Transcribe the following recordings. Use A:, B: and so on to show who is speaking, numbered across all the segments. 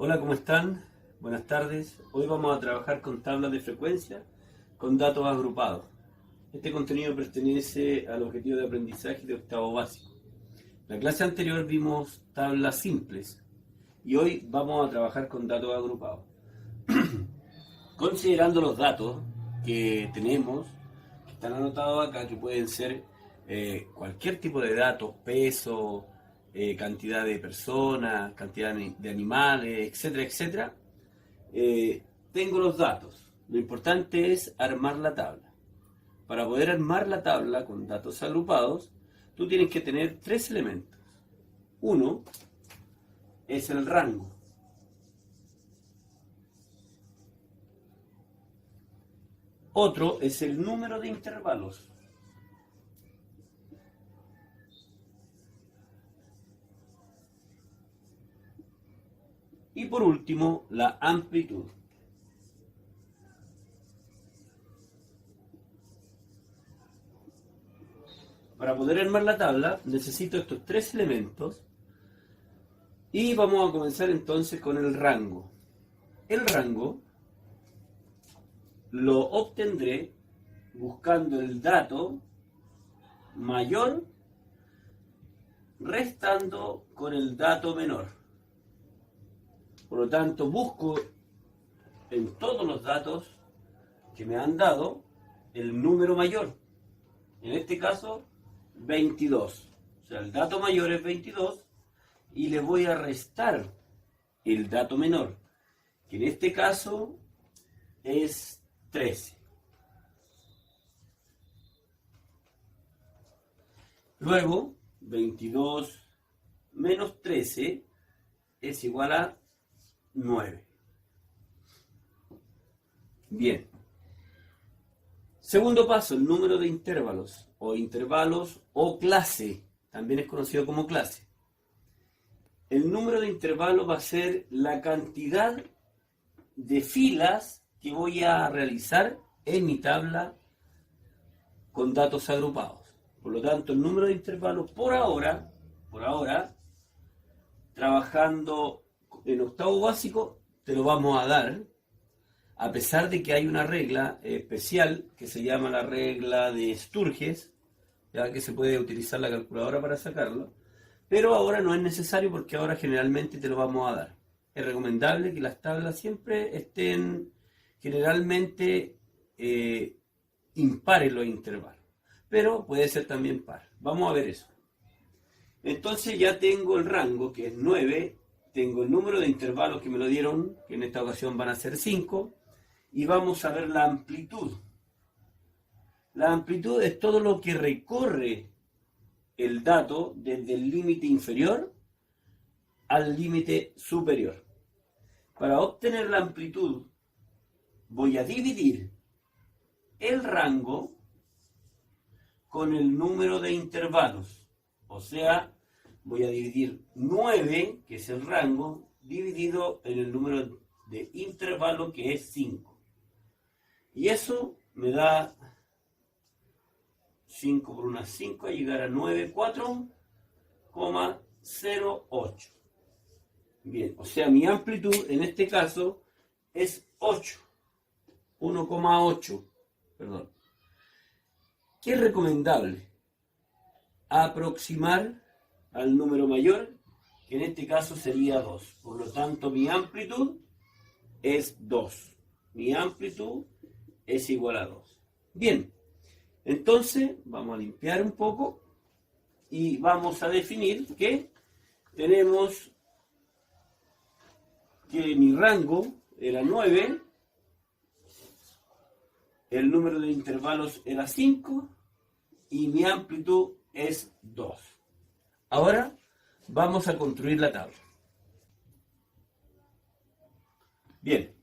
A: Hola, ¿cómo están? Buenas tardes. Hoy vamos a trabajar con tablas de frecuencia con datos agrupados. Este contenido pertenece al objetivo de aprendizaje de octavo básico. En la clase anterior vimos tablas simples y hoy vamos a trabajar con datos agrupados. Considerando los datos que tenemos, que están anotados acá, que pueden ser cualquier tipo de datos, peso, cantidad de personas, cantidad de animales, etcétera, etcétera. Tengo los datos. Lo importante es armar la tabla. Para poder armar la tabla con datos agrupados, tú tienes que tener tres elementos. Uno es el rango. Otro es el número de intervalos. Y por último, la amplitud. Para poder armar la tabla necesito estos tres elementos y vamos a comenzar entonces con el rango. El rango lo obtendré buscando el dato mayor restando con el dato menor. Por lo tanto, busco en todos los datos que me han dado el número mayor. En este caso, 22. O sea, el dato mayor es 22 y le voy a restar el dato menor, que en este caso es 13. Luego, 22 menos 13 es igual a 9. Bien. Segundo paso, el número de intervalos o clase, también es conocido como clase. El número de intervalos va a ser la cantidad de filas que voy a realizar en mi tabla con datos agrupados. Por lo tanto, el número de intervalos por ahora, trabajando en octavo básico, te lo vamos a dar, a pesar de que hay una regla especial que se llama la regla de Sturges, ya que se puede utilizar la calculadora para sacarlo, pero ahora no es necesario porque ahora generalmente te lo vamos a dar. Es recomendable que las tablas siempre estén generalmente impares los intervalos, pero puede ser también par. Vamos a ver eso. Entonces ya tengo el rango, que es 9, tengo el número de intervalos que me lo dieron, que en esta ocasión van a ser 5, y vamos a ver la amplitud. La amplitud es todo lo que recorre el dato desde el límite inferior al límite superior. Para obtener la amplitud voy a dividir el rango con el número de intervalos. O sea, voy a dividir 9, que es el rango, dividido en el número de intervalo, que es 5. Y eso me da 5 por una 5, a llegar a 9, 4,08. Bien, o sea, mi amplitud en este caso es 8. 1,8, perdón. ¿Qué es recomendable? Aproximar al número mayor, que en este caso sería 2. Por lo tanto, mi amplitud es 2. Mi amplitud es igual a 2. Bien, entonces vamos a limpiar un poco y vamos a definir que tenemos que mi rango era 9, el número de intervalos era 5 y mi amplitud es 2. Ahora vamos a construir la tabla. Bien,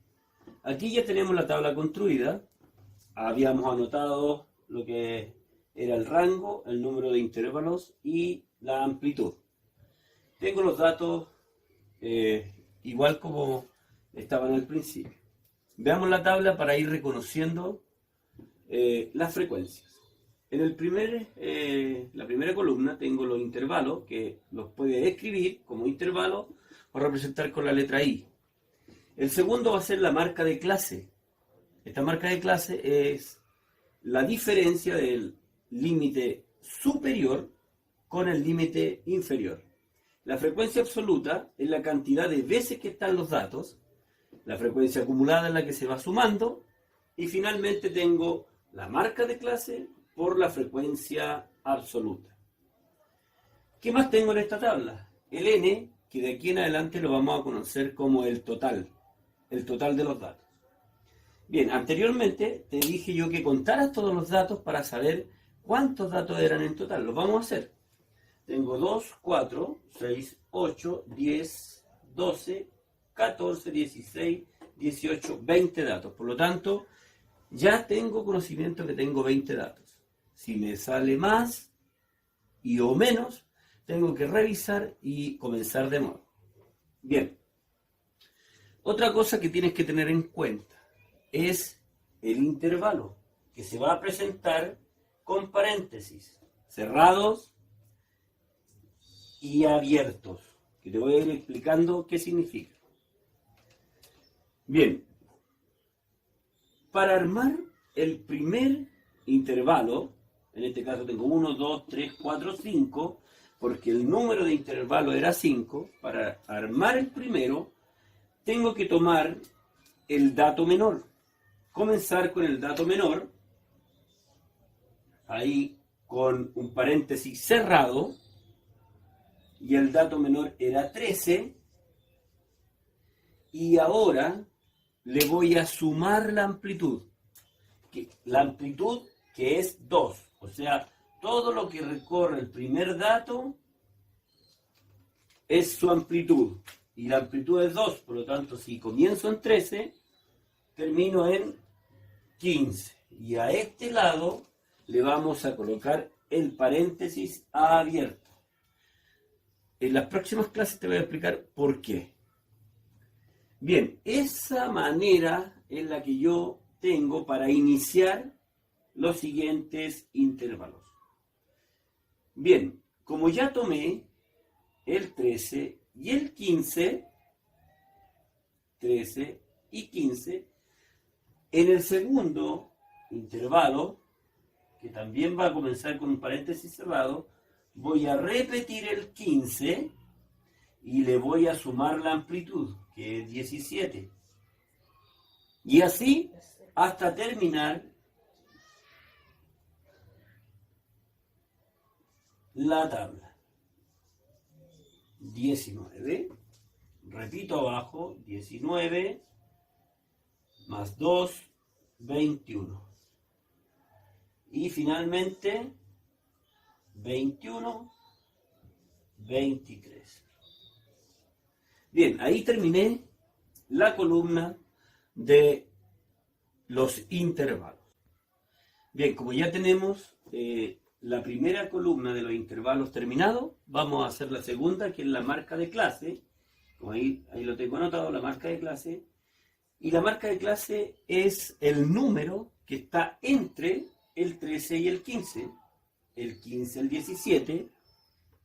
A: aquí ya tenemos la tabla construida. Habíamos anotado lo que era el rango, el número de intervalos y la amplitud. Tengo los datos igual como estaban al principio. Veamos la tabla para ir reconociendo las frecuencias. En la primera columna tengo los intervalos, que los puede escribir como intervalos o representar con la letra I. El segundo va a ser la marca de clase. Esta marca de clase es la diferencia del límite superior con el límite inferior. La frecuencia absoluta es la cantidad de veces que están los datos, la frecuencia acumulada es la que se va sumando, y finalmente tengo la marca de clase por la frecuencia absoluta. ¿Qué más tengo en esta tabla? El n, que de aquí en adelante lo vamos a conocer como el total de los datos. Bien, anteriormente te dije yo que contaras todos los datos para saber cuántos datos eran en total. Los vamos a hacer. Tengo 2, 4, 6, 8, 10, 12, 14, 16, 18, 20 datos. Por lo tanto, ya tengo conocimiento que tengo 20 datos. Si me sale más y o menos, tengo que revisar y comenzar de nuevo. Bien. Otra cosa que tienes que tener en cuenta es el intervalo, que se va a presentar con paréntesis, cerrados y abiertos, que te voy a ir explicando qué significa. Bien, para armar el primer intervalo, en este caso tengo 1, 2, 3, 4, 5, porque el número de intervalo era 5, para armar el primero, tengo que tomar el dato menor. Comenzar con el dato menor, ahí con un paréntesis cerrado, y el dato menor era 13, y ahora le voy a sumar la amplitud que es 2, o sea, todo lo que recorre el primer dato es su amplitud, y la amplitud es 2, por lo tanto, si comienzo en 13, termino en 15. Y a este lado le vamos a colocar el paréntesis abierto. En las próximas clases te voy a explicar por qué. Bien, esa manera es la que yo tengo para iniciar los siguientes intervalos. Bien, como ya tomé el 13 y el 15, 13 y 15, en el segundo intervalo, que también va a comenzar con un paréntesis cerrado, voy a repetir el 15 y le voy a sumar la amplitud, que es 17. Y así hasta terminar la tabla. 19, repito abajo, 19 más 2, 21. Y finalmente, 21, 23. Bien, ahí terminé la columna de los intervalos. Bien, como ya tenemos la primera columna de los intervalos terminado, vamos a hacer la segunda, que es la marca de clase. Como ahí lo tengo anotado, la marca de clase. Y la marca de clase es el número que está entre el 13 y el 15. El 15, el 17,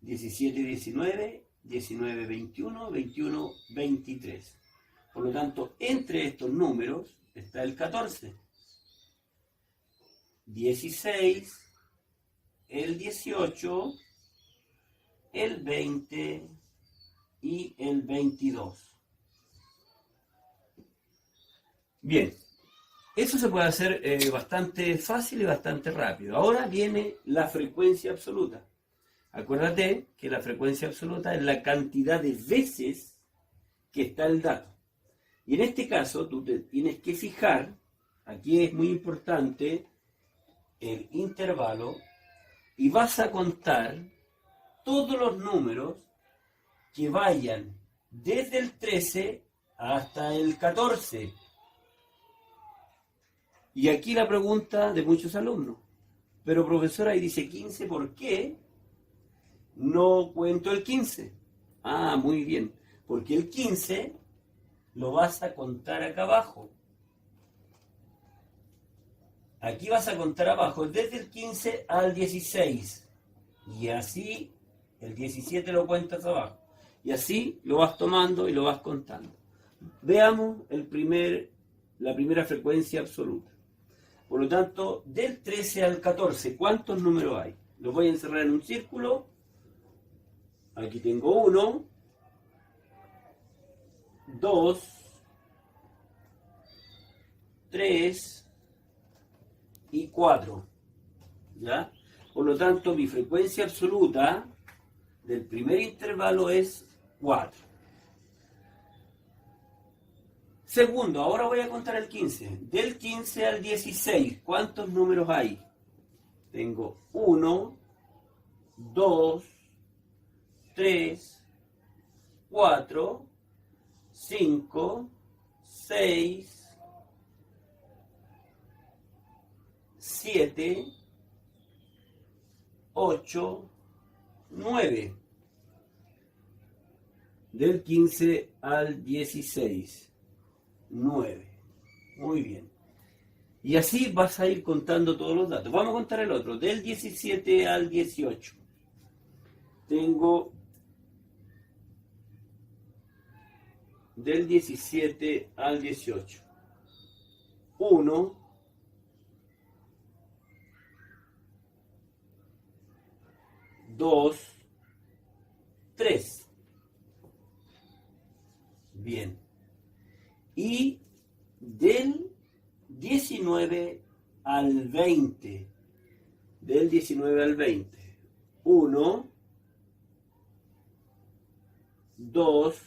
A: 17, 19, 19, 21, 21, 23. Por lo tanto, entre estos números está el 14, 16, el 18, el 20 y el 22. Bien, eso se puede hacer bastante fácil y bastante rápido. Ahora viene la frecuencia absoluta. Acuérdate que la frecuencia absoluta es la cantidad de veces que está el dato. Y en este caso tú te tienes que fijar, aquí es muy importante el intervalo, y vas a contar todos los números que vayan desde el 13 hasta el 14. Y aquí la pregunta de muchos alumnos, pero profesora, ahí dice 15, ¿por qué no cuento el 15? Ah, muy bien, porque el 15 lo vas a contar acá abajo. Aquí vas a contar abajo desde el 15 al 16. Y así el 17 lo cuentas abajo. Y así lo vas tomando y lo vas contando. Veamos la primera frecuencia absoluta. Por lo tanto, del 13 al 14, ¿cuántos números hay? Los voy a encerrar en un círculo. Aquí tengo 1, 2, 3 y 4. ¿Ya? Por lo tanto, mi frecuencia absoluta del primer intervalo es 4. Segundo, ahora voy a contar el 15. Del 15 al 16, ¿cuántos números hay? Tengo 1, 2, 3, 4, 5, 6, 7, 8, 9. Del 15 al 16. 9. Muy bien. Y así vas a ir contando todos los datos. Vamos a contar el otro. Del 17 al 18. Tengo del 17 al 18. 1, 2, 3. Bien. Y del 19 al 20. Del 19 al 20. 1, 2,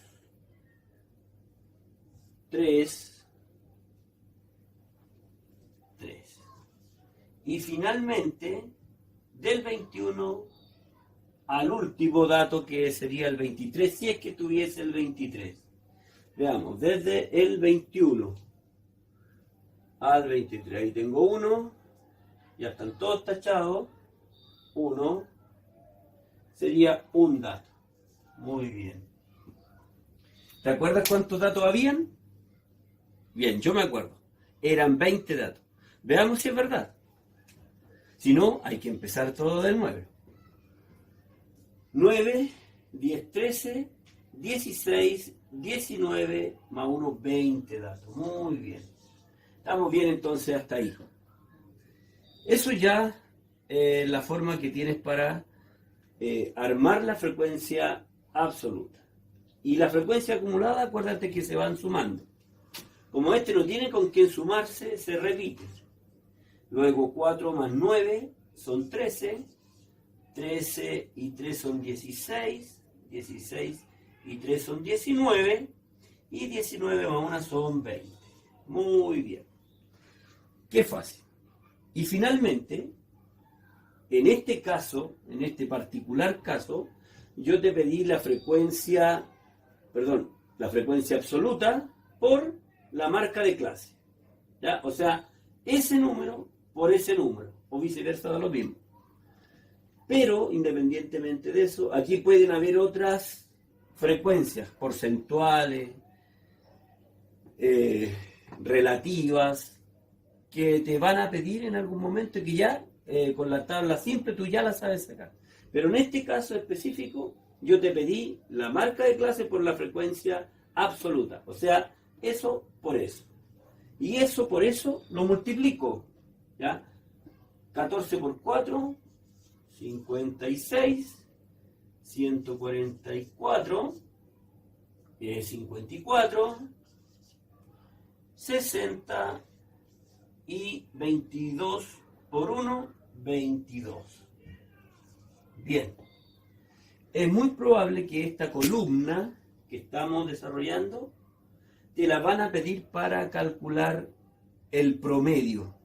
A: 3, 3. Y finalmente, del 21 al último dato, que sería el 23, si es que tuviese el 23. Veamos, desde el 21 al 23. Ahí tengo 1, ya están todos tachados. 1 sería un dato. Muy bien. ¿Te acuerdas cuántos datos habían? Bien, yo me acuerdo. Eran 20 datos. Veamos si es verdad. Si no, hay que empezar todo de nuevo. 9, 10, 13, 16, 19, más 1, 20 datos. Muy bien. Estamos bien entonces hasta ahí. Eso ya es la forma que tienes para armar la frecuencia absoluta. Y la frecuencia acumulada, acuérdate que se van sumando. Como este no tiene con quién sumarse, se repite. Luego 4 más 9 son 13. 13 y 3 son 16. 16 y 3 son 19. Y 19 más 1 son 20. Muy bien. Qué fácil. Y finalmente, en este caso, en este particular caso, yo te pedí la frecuencia absoluta por la marca de clase. ¿Ya? O sea, ese número por ese número, o viceversa, da lo mismo. Pero, independientemente de eso, aquí pueden haber otras frecuencias porcentuales, relativas, que te van a pedir en algún momento, que ya con la tabla simple tú ya la sabes sacar. Pero en este caso específico, yo te pedí la marca de clase por la frecuencia absoluta. O sea, eso por eso. Y eso por eso lo multiplico. ¿Ya? 14 por 4, 56, 144, 54, 60 y 22 por 1, 22. Bien. Es muy probable que esta columna que estamos desarrollando te la van a pedir para calcular el promedio.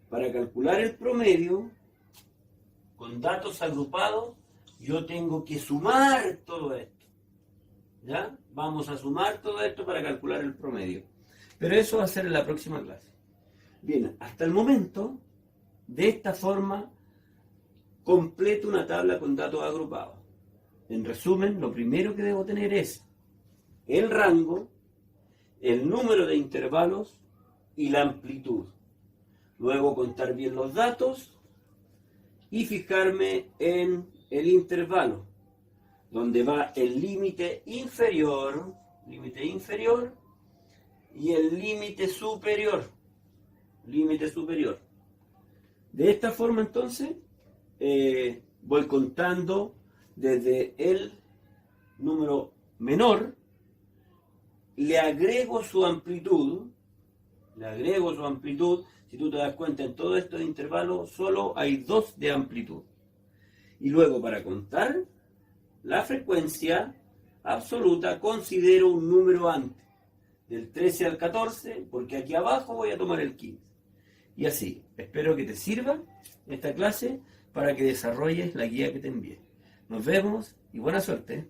A: Para calcular el promedio, con datos agrupados, yo tengo que sumar todo esto. ¿Ya? Vamos a sumar todo esto para calcular el promedio. Pero eso va a ser en la próxima clase. Bien, hasta el momento, de esta forma, completo una tabla con datos agrupados. En resumen, lo primero que debo tener es el rango, el número de intervalos y la amplitud. Luego contar bien los datos y fijarme en el intervalo, donde va el límite inferior límite inferior, y el límite superior. Límite superior. De esta forma entonces voy contando desde el número menor, le agrego su amplitud, si tú te das cuenta en todos estos intervalos solo hay 2 de amplitud. Y luego para contar la frecuencia absoluta considero un número antes, del 13 al 14, porque aquí abajo voy a tomar el 15. Y así, espero que te sirva esta clase para que desarrolles la guía que te envié. Nos vemos y buena suerte.